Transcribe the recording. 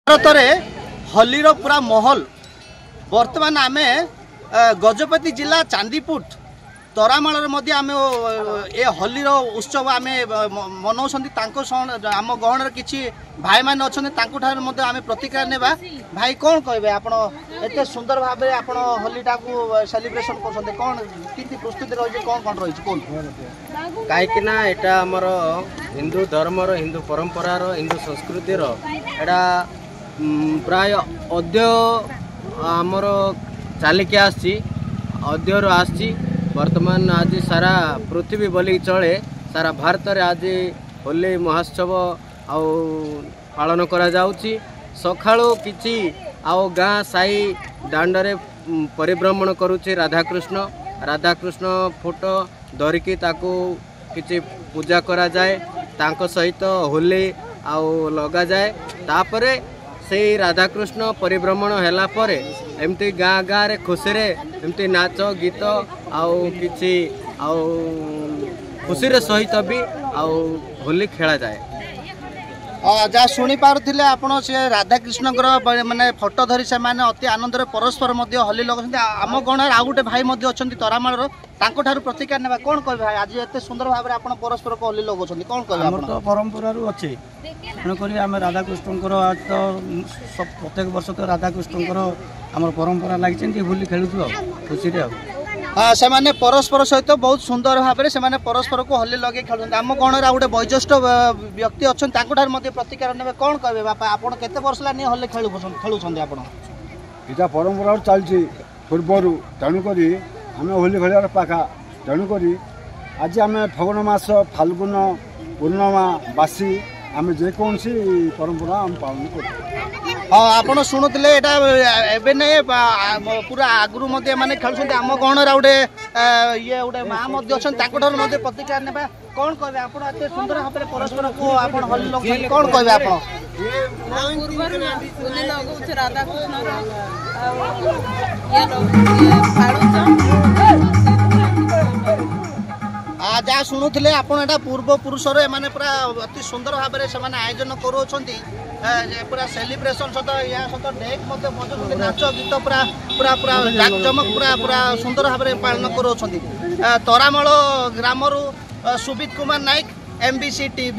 भारत में होलीर पूरा महल बर्तमान आम गजपति जिला चांदीपुर तरामाल आम ए होलीर उत्सव आम मनाऊँ आम गहण किसी भाई मैंने अच्छा आम प्रतिक्रिया नेबा भाई कौन कहे आप एत सुंदर भाव में आप होलीटा को सेलिब्रेशन कर कौन कि प्रस्तुति रही कौन कौन रही कौन कहीं एटा आमर हिंदू धर्मर हिंदू परंपरार हिंदू संस्कृतिर एटा प्राय अद्य आमर चालिकी आसी अद्यर आसी वर्तमान आज सारा पृथ्वी बोली चले सारा भारत रे आज होली महोत्सव आउ पालन करा जाउची सखाळो किछि आउ गाँ साई दांडरे परिभ्रमण करुचे राधाकृष्ण फोटो धरिकी ताको किछि पूजा करा जाए तांको सहित होली आउ लगा जाए तापरे से राधाकृष्ण परिभ्रमण हैला परे एमती गाँ गाँ रे खुशी रे एमती नाच गीत आउ किछि आउ खुशी रे सहित भी आउ होली खेला जाए। जहाँ शुणी पारे आपड़ से राधाकृष्ण माने फोटो धरी से माने अति आनंद परस्पर होली लगुंट आम गण आउ गोटे भाई अच्छा तरामाल प्रतिक्रिया नेबा कौन कहे भाई आज एत सुंदर भाव में आप परस्पर को होली लगुंट कौन कहे तो परंपरा अच्छे तेणुक आम राधाकृष्ण आज तो प्रत्येक वर्ष तो राधाकृष्ण आम परंपरा लगी होली खेलुँ खुशी से माने परस्पर सहित बहुत सुंदर भाव में परस्पर को होली लगे खेलुं आम गण गोटे वयोज्येष्ठ व्यक्ति अच्छा प्रतिक्रिया ने कौन कहे बापा आप केते वर्ष ला होली खेलुं आप परंपरा चलती पूर्वर तेणुक आम होली खेल पाखा तेणुक आज आम फगुन मास फाल्गुन पूर्णिमा बासी आम जेकोसी परंपरा आम पालन कर हाँ आपड़ शुणुले एवं नहीं पूरा आगु मैंने खेलुं आम गहण गोटे ये गोटे माँ अच्छा प्रतिक्रिया ने कौन कहे आप सुंदर भाव में परस्पर को आप होली लगे कौन कहे आप जहाँ शुणुले आपड़ा पूर्व पुरुषर एम पूरा अति सुंदर भाव में से आयोजन करा सेलिब्रेशन सहित या सहित डेक बजाऊँ नाच गीत पूरा पूरा पूरा जाकजमक पूरा पूरा सुंदर भाव में पालन कर तरामाल grammar सुबित Kumar Nayak MBC TV।